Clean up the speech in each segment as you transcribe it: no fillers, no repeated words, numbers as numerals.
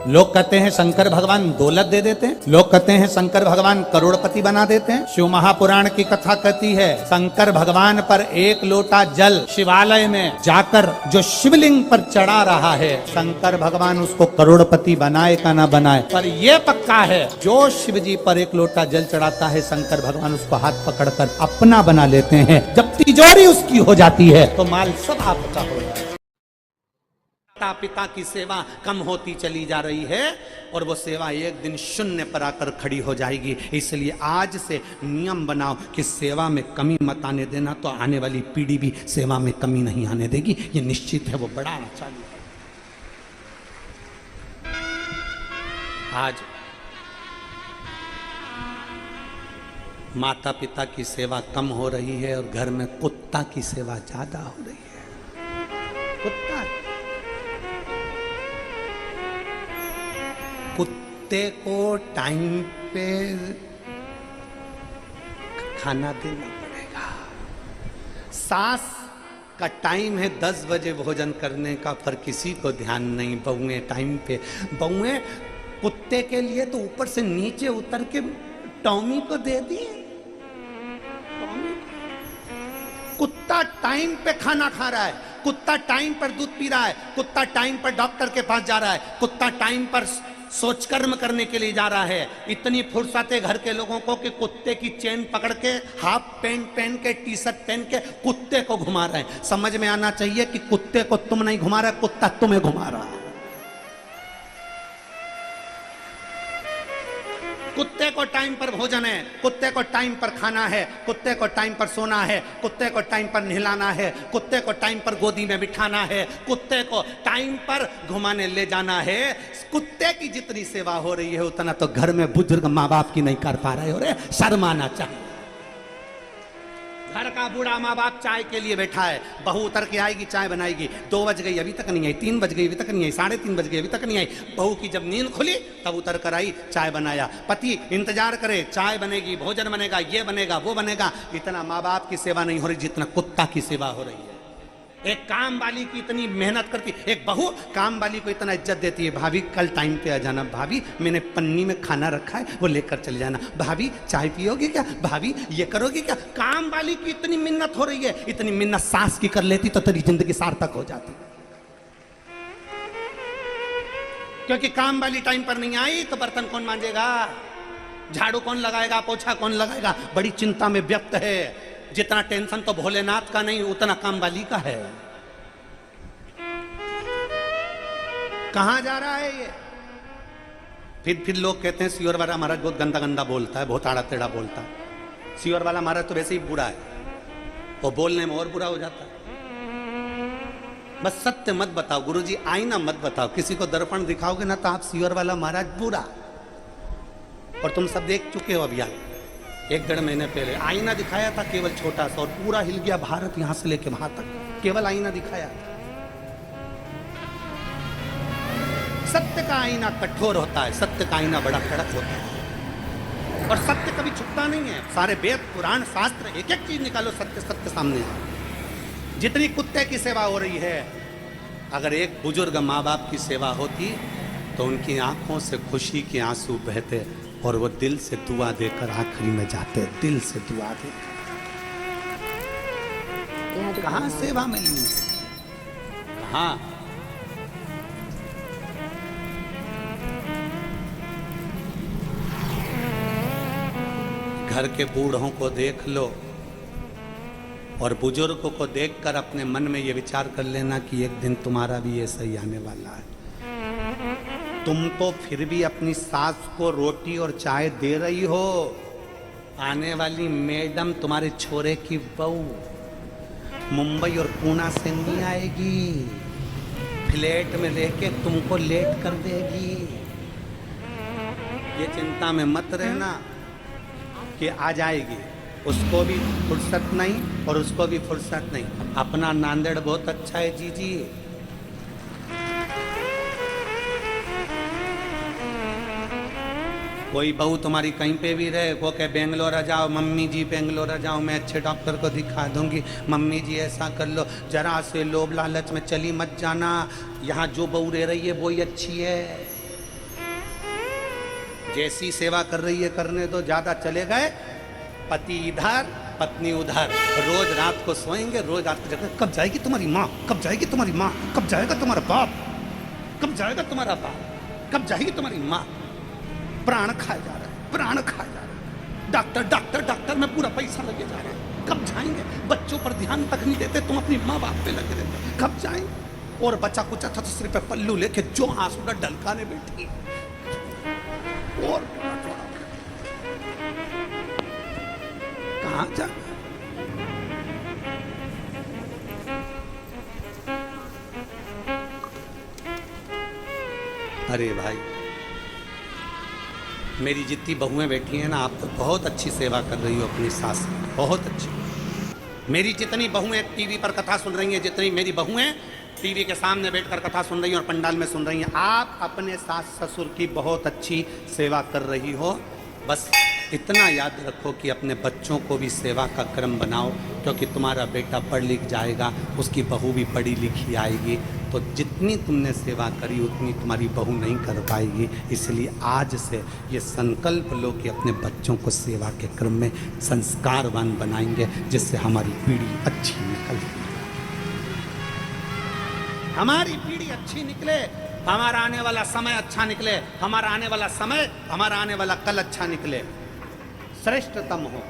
लोग कहते हैं शंकर भगवान दौलत दे देते हैं, लोग कहते हैं शंकर भगवान करोड़पति बना देते हैं। शिव महापुराण की कथा कहती है शंकर भगवान पर एक लोटा जल शिवालय में जाकर जो शिवलिंग पर चढ़ा रहा है, शंकर भगवान उसको करोड़पति बनाए का ना बनाए, पर यह पक्का है जो शिव जी पर एक लोटा जल चढ़ाता है शंकर भगवान उसको हाथ पकड़कर अपना बना लेते हैं। जब तिजोरी उसकी हो जाती है तो माल सब आपका हो जाता है। माता पिता की सेवा कम होती चली जा रही है और वो सेवा एक दिन शून्य पर आकर खड़ी हो जाएगी। इसलिए आज से नियम बनाओ कि सेवा में कमी मत आने देना, तो आने वाली पीढ़ी भी सेवा में कमी नहीं आने देगी। ये निश्चित है, वो बड़ा चालू है। आज माता पिता की सेवा कम हो रही है और घर में कुत्ता की सेवा ज्यादा हो रही है। कुत्ता, कुत्ते को टाइम पे खाना देना पड़ेगा। सास का टाइम है 10 बजे भोजन करने का, पर किसी को ध्यान नहीं। बहुएं टाइम पे, बहुएं कुत्ते के लिए तो ऊपर से नीचे उतर के टॉमी को दे दिए। कुत्ता टाइम पे खाना खा रहा है, कुत्ता टाइम पर दूध पी रहा है, कुत्ता टाइम पर डॉक्टर के पास जा रहा है, कुत्ता टाइम पर सोच कर्म करने के लिए जा रहा है। इतनी फुर्सत है घर के लोगों को कि कुत्ते की चेन पकड़ के, हाफ पैंट पहन के, टी शर्ट पहन के कुत्ते को घुमा रहे हैं। समझ में आना चाहिए कि कुत्ते को तुम नहीं घुमा रहा, कुत्ता तुम्हें घुमा रहा है। कुत्ते को टाइम पर भोजन है, कुत्ते को टाइम पर खाना है, कुत्ते को टाइम पर सोना है, कुत्ते को टाइम पर नहलाना है, कुत्ते को टाइम पर गोदी में बिठाना है, कुत्ते को टाइम पर घुमाने ले जाना है। कुत्ते की जितनी सेवा हो रही है उतना तो घर में बुजुर्ग माँ बाप की नहीं कर पा रहे हो। रे शर्म आना चाहिए। घर का बूढ़ा माँ बाप चाय के लिए बैठा है, बहू उतर के आएगी चाय बनाएगी। 2 बज गई अभी तक नहीं आई, 3 बज गई अभी तक नहीं आई, 3:30 बज गई अभी तक नहीं आई। बहू की जब नींद खुली तब उतर कर आई, चाय बनाया। पति इंतजार करे, चाय बनेगी, भोजन बनेगा, ये बनेगा, वो बनेगा। इतना माँ बाप की सेवा नहीं हो रही जितना कुत्ता की सेवा हो रही है। एक काम वाली की इतनी मेहनत करती, एक बहू काम वाली को इतना इज्जत देती है। भाभी कल टाइम पे आ जाना, भाभी मैंने पन्नी में खाना रखा है वो लेकर चले जाना, भाभी चाय पियोगी क्या, भाभी ये करोगी क्या। काम वाली की इतनी मिन्नत हो रही है, इतनी मिन्नत सास की कर लेती तो तेरी जिंदगी सार्थक हो जाती। क्योंकि काम वाली टाइम पर नहीं आई तो बर्तन कौन मांजेगा, झाड़ू कौन लगाएगा, पोछा कौन लगाएगा। बड़ी चिंता में व्यक्त है। जितना टेंशन तो भोलेनाथ का नहीं उतना काम वाली का है। कहां जा रहा है ये। फिर लोग कहते हैं सियोर वाला महाराज बहुत गंदा गंदा बोलता है, बहुत आड़ा टेढ़ा बोलता है। सियोर वाला महाराज तो वैसे ही बुरा है, वो बोलने में और बुरा हो जाता है। बस सत्य मत बताओ गुरुजी, आईना मत बताओ। किसी को दर्पण दिखाओगे ना तो आप सियोर वाला महाराज बुरा, और तुम सब देख चुके हो। अभियान 1-1.5 महीने पहले आईना दिखाया था केवल छोटा सा, और पूरा हिल गया भारत यहां से लेके वहां तक, केवल आईना दिखाया। सत्य का आईना कठोर होता है, सत्य का आईना बड़ा कड़क होता है, और सत्य कभी छुपता नहीं है। सारे वेद पुराण शास्त्र एक एक चीज निकालो, सत्य सत्य सामने है। जितनी कुत्ते की सेवा हो रही है, अगर एक बुजुर्ग माँ बाप की सेवा होती तो उनकी आंखों से खुशी के आंसू बहते और वो दिल से दुआ देकर आखिरी में जाते, दिल से दुआ देकर। कहां सेवा मिली, कहां। घर के बूढ़ों को देख लो और बुजुर्गों को देखकर अपने मन में ये विचार कर लेना कि एक दिन तुम्हारा भी ऐसा ही आने वाला है। तुम तो फिर भी अपनी सास को रोटी और चाय दे रही हो, आने वाली मैडम तुम्हारे छोरे की बहू मुंबई और पूना से नहीं आएगी, फ्लैट में लेके तुमको लेट कर देगी। ये चिंता में मत रहना कि आ जाएगी, उसको भी फुर्सत नहीं और उसको भी फुर्सत नहीं। अपना नांदेड़ बहुत अच्छा है जीजी, कोई बहू तुम्हारी कहीं पे भी रहे, वो कहे बेंगलोर आ जाओ मम्मी जी, बेंगलोर आ जाओ, मैं अच्छे डॉक्टर को दिखा दूंगी, मम्मी जी ऐसा कर लो। जरा से लोभ लालच में चली मत जाना, यहाँ जो बहू रह रही है वही अच्छी है। जैसी सेवा कर रही है करने दो, ज्यादा चले गए पति इधर पत्नी उधर, रोज रात को सोएंगे, रोज रात को जगह कब जाएगी तुम्हारी माँ, कब जाएगी तुम्हारी माँ, कब जाएगा तुम्हारा बाप, कब जाएगा तुम्हारा बाप, कब जाएगी तुम्हारी माँ। प्राण खाया जा रहा है, प्राण खाया जा रहा है। डॉक्टर डॉक्टर डॉक्टर में पूरा पैसा लगे जा रहा है, कब जाएंगे। बच्चों पर ध्यान तक नहीं देते, तुम अपनी माँ बाप पे लगे रहते, कब जाएंगे। और बच्चा कुछ था तो सिर पे पल्लू लेके जो आंसू का ढलकाने बैठी और कहाँ जा। अरे भाई, मेरी जितनी बहुएं बैठी हैं ना, आप तो बहुत अच्छी सेवा कर रही हो अपनी सास की, बहुत अच्छी। मेरी जितनी बहुएं टीवी पर कथा सुन रही हैं, जितनी मेरी बहुएं टीवी के सामने बैठकर कथा सुन रही हैं और पंडाल में सुन रही हैं, आप अपने सास ससुर की बहुत अच्छी सेवा कर रही हो। बस इतना याद रखो कि अपने बच्चों को भी सेवा का क्रम बनाओ, क्योंकि तुम्हारा बेटा पढ़ लिख जाएगा, उसकी बहू भी पढ़ी लिखी आएगी, तो जितनी तुमने सेवा करी उतनी तुम्हारी बहू नहीं कर पाएगी। इसलिए आज से ये संकल्प लो कि अपने बच्चों को सेवा के क्रम में संस्कारवान बनाएंगे, जिससे हमारी पीढ़ी अच्छी निकल, हमारी पीढ़ी अच्छी निकले, हमारा आने वाला समय अच्छा निकले, हमारा आने वाला समय, हमारा आने वाला कल अच्छा निकले, श्रेष्ठतम हो।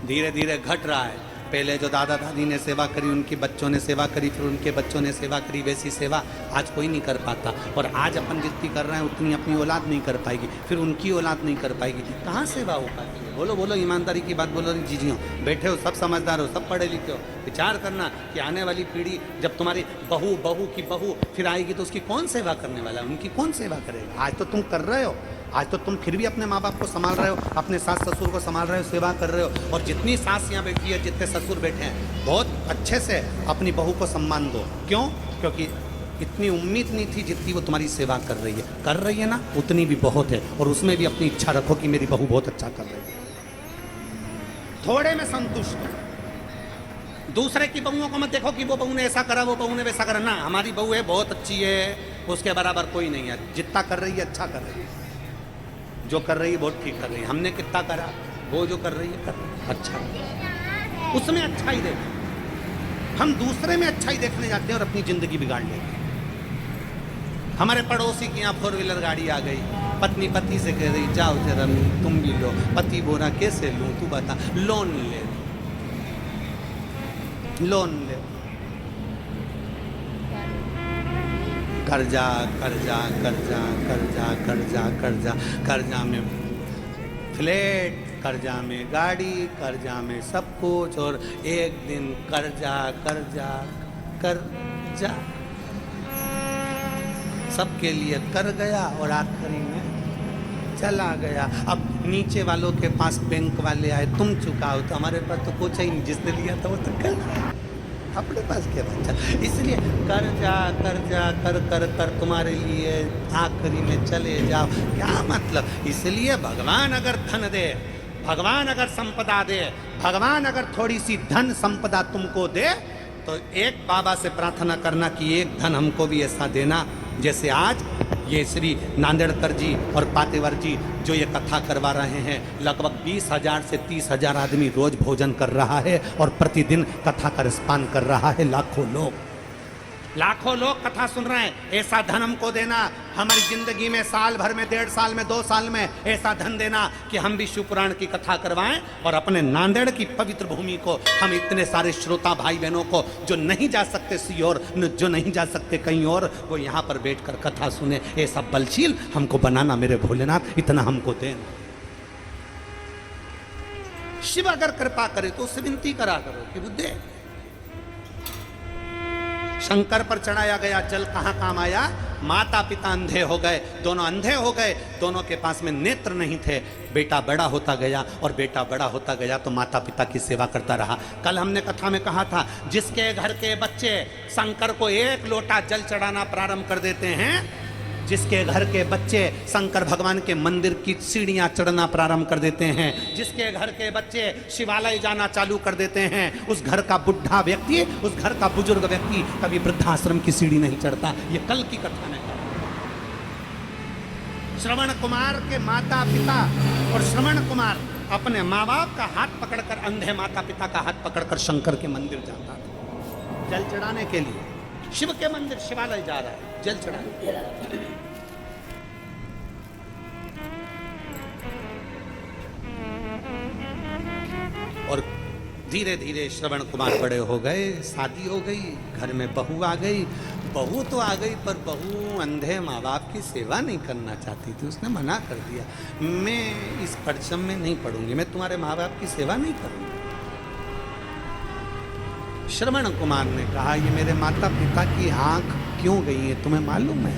धीरे धीरे घट रहा है। पहले जो दादा दादी ने सेवा करी, उनके बच्चों ने सेवा करी, फिर उनके बच्चों ने सेवा करी, वैसी सेवा आज कोई नहीं कर पाता। और आज अपन जितनी कर रहे हैं उतनी अपनी औलाद नहीं कर पाएगी, फिर उनकी औलाद नहीं कर पाएगी, कहाँ सेवा हो पाएगी। बोलो बोलो, ईमानदारी की बात बोलो। जीजियों बैठे हो, सब समझदार हो, सब पढ़े लिखे हो, विचार करना कि आने वाली पीढ़ी जब तुम्हारी बहू की बहू फिर आएगी तो उसकी कौन सेवा करने वाला है, उनकी कौन सेवा करेगा। आज तो तुम कर रहे हो, आज तो तुम फिर भी अपने माँ बाप को संभाल रहे हो, अपने सास ससुर को संभाल रहे हो, सेवा कर रहे हो। और जितनी सास यहाँ बैठी है, जितने ससुर बैठे हैं, बहुत अच्छे से अपनी बहू को सम्मान दो। क्यों? क्योंकि इतनी उम्मीद नहीं थी जितनी वो तुम्हारी सेवा कर रही है ना, उतनी भी बहुत है। और उसमें भी अपनी इच्छा रखो कि मेरी बहू बहुत अच्छा कर रही है। थोड़े में संतुष्ट हो। दूसरे की बहुओं को मत देखो कि वो बहू ने ऐसा करा, वो बहू ने वैसा करा। ना, हमारी बहू है बहुत अच्छी है, उसके बराबर कोई नहीं है। जितना कर रही है अच्छा कर रही है, जो कर रही है बहुत ठीक कर रही है। हमने कितना करा, वो जो कर रही है कर अच्छा, उसमें अच्छा ही देखो। हम दूसरे में अच्छा ही देखने जाते हैं और अपनी जिंदगी बिगाड़ लेते हैं। हमारे पड़ोसी की यहाँ 4 व्हीलर गाड़ी आ गई, पत्नी पति से कह रही जाओ जरा तुम भी लो। पति बोला कैसे लूं तू बता। लोन ले, लोन ले, कर्जा कर्जा कर्जा कर्जा कर्जा कर्जा, कर्जा में फ्लैट, कर्जा में गाड़ी, कर्जा में सब कुछ। और एक दिन कर्जा कर्जा कर्जा सबके लिए कर गया और आखिरी में चला गया। अब नीचे वालों के पास बैंक वाले आए, तुम चुकाओ, तो हमारे पास तो कुछ ही नहीं, जिसने लिया था वो तो कर अपने पास क्या बचा। इसलिए कर्जा कर्जा कर कर कर तुम्हारे लिए आखिरी में चले जाओ, क्या मतलब। इसलिए भगवान अगर धन दे, भगवान अगर संपदा दे, भगवान अगर थोड़ी सी धन संपदा तुमको दे, तो एक बाबा से प्रार्थना करना कि एक धन हमको भी ऐसा देना जैसे आज ये श्री नांदेड़कर जी और पातेवर जी जो ये कथा करवा रहे हैं। लगभग 20,000 से 30,000 आदमी रोज भोजन कर रहा है और प्रतिदिन कथा का रसपान कर रहा है। लाखों लोग कथा सुन रहे हैं। ऐसा धन हमको देना, हमारी जिंदगी में साल भर में, 1.5 साल में, 2 साल में ऐसा धन देना कि हम भी शिव पुराण की कथा करवाएं और अपने नांदेड़ की पवित्र भूमि को, हम इतने सारे श्रोता भाई बहनों को जो नहीं जा सकते सीहोर, जो नहीं जा सकते कहीं और, वो यहाँ पर बैठकर कथा सुने। ऐसा बलशील हमको बनाना मेरे भोलेनाथ, इतना हमको देना। शिव अगर कृपा करे तो उससे विनती करा करो कि बुद्धे शंकर पर चढ़ाया गया जल कहाँ काम आया। माता पिता अंधे हो गए, दोनों अंधे हो गए, दोनों के पास में नेत्र नहीं थे। बेटा बड़ा होता गया और बेटा बड़ा होता गया तो माता पिता की सेवा करता रहा। कल हमने कथा में कहा था, जिसके घर के बच्चे शंकर को 1 लोटा जल चढ़ाना प्रारंभ कर देते हैं, जिसके घर के बच्चे शंकर भगवान के मंदिर की सीढ़ियां चढ़ना प्रारंभ कर देते हैं, जिसके घर के बच्चे शिवालय जाना चालू कर देते हैं, उस घर का बुढ़ा व्यक्ति, उस घर का बुजुर्ग व्यक्ति कभी वृद्धाश्रम की सीढ़ी नहीं चढ़ता। ये कल की कथा में श्रवण कुमार के माता पिता और श्रवण कुमार अपने माँ बाप का हाथ पकड़कर, अंधे माता पिता का हाथ पकड़कर शंकर के मंदिर जाता था जल चढ़ाने के लिए। शिव के मंदिर, शिवालय जा रहा है जल चढ़ाने। और धीरे धीरे श्रवण कुमार बड़े हो गए, शादी हो गई, घर में बहू आ गई। बहू तो आ गई पर बहू अंधे माँ बाप की सेवा नहीं करना चाहती थी। उसने मना कर दिया, मैं इस परिश्रम में नहीं पढ़ूंगी, मैं तुम्हारे माँ बाप की सेवा नहीं करूंगी। श्रवण कुमार ने कहा, ये मेरे माता पिता की आंख क्यों गई है तुम्हें मालूम है?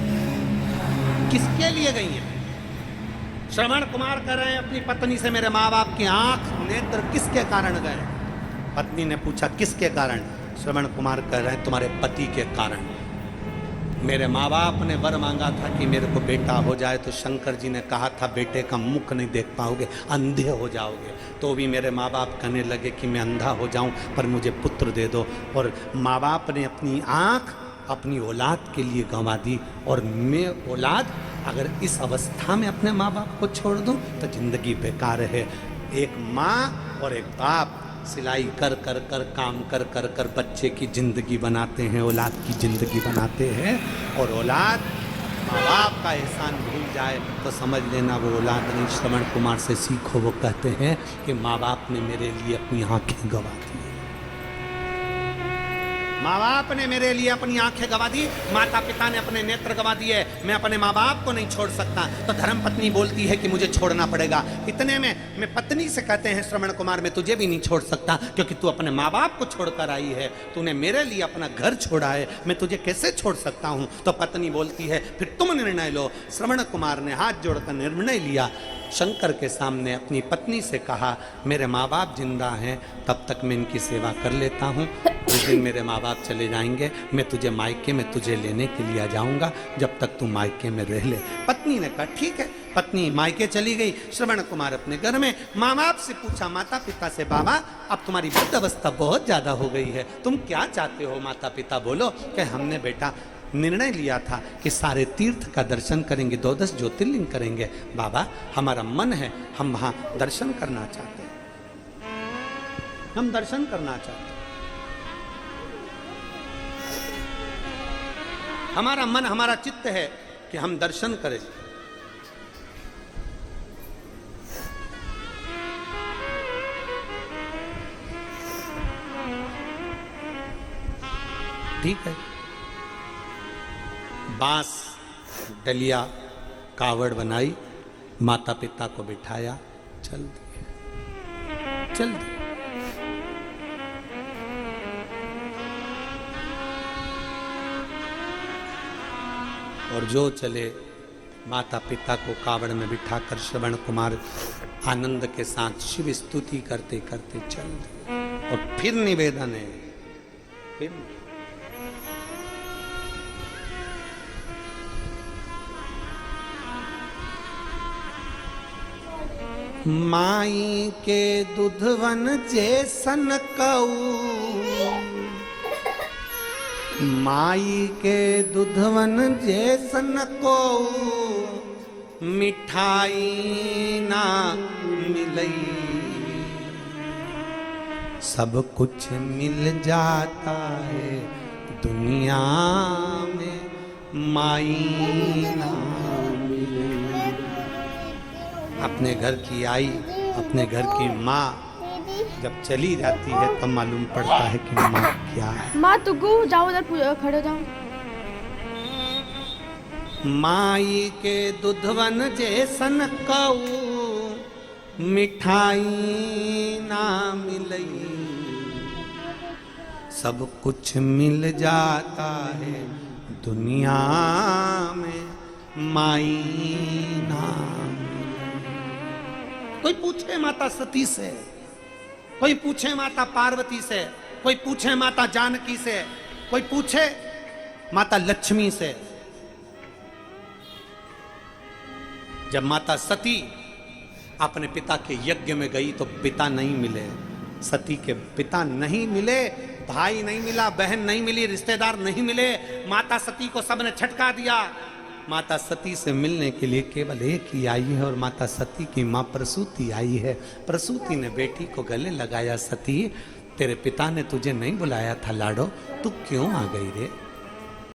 किसके लिए गई है? श्रवण कुमार कह रहे हैं अपनी पत्नी से, मेरे माँ बाप की आंख नेत्र किसके कारण गए? पत्नी ने पूछा किसके कारण? श्रवण कुमार कह रहे हैं तुम्हारे पति के कारण। मेरे माँ बाप ने वर मांगा था कि मेरे को बेटा हो जाए, तो शंकर जी ने कहा था बेटे का मुख नहीं देख पाओगे, अंधे हो जाओगे। तो भी मेरे माँ बाप कहने लगे कि मैं अंधा हो जाऊं पर मुझे पुत्र दे दो। और माँ बाप ने अपनी आँख अपनी औलाद के लिए गंवा दी। और मैं औलाद अगर इस अवस्था में अपने माँ बाप को छोड़ दूं तो जिंदगी बेकार है। एक माँ और एक बाप सिलाई कर कर कर काम कर कर कर बच्चे की जिंदगी बनाते हैं, औलाद की जिंदगी बनाते हैं। और औलाद माँ बाप का एहसान भूल जाए तो समझ लेना वो औलाद नहीं। श्रवण कुमार से सीखो, वो कहते हैं कि माँ बाप ने मेरे लिए अपनी आंखें गंवा दी, माँ बाप ने मेरे लिए अपनी आंखें गंवा दी, माता पिता ने अपने नेत्र गंवा दिए, मैं अपने माँ बाप को नहीं छोड़ सकता। तो धर्म पत्नी बोलती है कि मुझे छोड़ना पड़ेगा। इतने में मैं पत्नी से कहते हैं, श्रवण कुमार मैं तुझे भी नहीं छोड़ सकता, क्योंकि तू अपने माँ बाप को छोड़कर आई है, तूने मेरे लिए अपना घर छोड़ा है, मैं तुझे कैसे छोड़ सकता हूँ? तो पत्नी बोलती है फिर तुम निर्णय लो। श्रवण कुमार ने हाथ जोड़कर निर्णय लिया, शंकर के सामने अपनी पत्नी से कहा, मेरे माँ बाप जिंदा हैं तब तक मैं इनकी सेवा कर लेता हूँ, उस दिन मेरे माँ बाप चले जाएंगे, मैं तुझे मायके में तुझे लेने के लिए आ जाऊँगा, जब तक तू मायके में रह ले। पत्नी ने कहा ठीक है। पत्नी मायके चली गई, श्रवण कुमार अपने घर में। माँ बाप से पूछा, माता पिता से, बाबा अब तुम्हारी वृद्ध अवस्था बहुत ज़्यादा हो गई है, तुम क्या चाहते हो? माता पिता बोलो कि हमने बेटा निर्णय लिया था कि सारे तीर्थ का दर्शन करेंगे, 12 ज्योतिर्लिंग करेंगे। बाबा हमारा मन है, हम वहाँ दर्शन करना चाहते हैं, हम दर्शन करना चाहते हैं। हमारा मन, हमारा चित्त है कि हम दर्शन करें। ठीक है। बांस डलिया कावड़ बनाई, माता पिता को बिठाया, चल दिए, चल दिए। और जो चले, माता पिता को कावड़ में बिठाकर श्रवण कुमार आनंद के साथ शिव स्तुति करते करते चल दिए। और फिर निवेदन है, फिर माई के दुधवन जैसन कऊ, माई के दुधवन जैसन को मिठाई ना मिलई, सब कुछ मिल जाता है दुनिया में, माई ना मिलई। अपने घर की आई, अपने घर की माँ जब चली जाती है तब मालूम पड़ता है कि माँ क्या है। माँ तुगु जाओ, उधर खड़े जाओ। माई के दुधवन जैसन कऊ मिठाई ना मिलई, सब कुछ मिल जाता है दुनिया में, माई ना मिलई। कोई पूछे माता सती से, कोई पूछे माता पार्वती से, कोई पूछे माता जानकी से, कोई पूछे माता लक्ष्मी से। जब माता सती अपने पिता के यज्ञ में गई तो पिता नहीं मिले, सती के पिता नहीं मिले, भाई नहीं मिला, बहन नहीं मिली, रिश्तेदार नहीं मिले। माता सती को सबने छटका दिया, माता सती से मिलने के लिए केवल एक ही आई है और माता सती की माँ प्रसूति आई है। प्रसूति ने बेटी को गले लगाया, सती तेरे पिता ने तुझे नहीं बुलाया था लाडो, तू क्यों आ गई रे?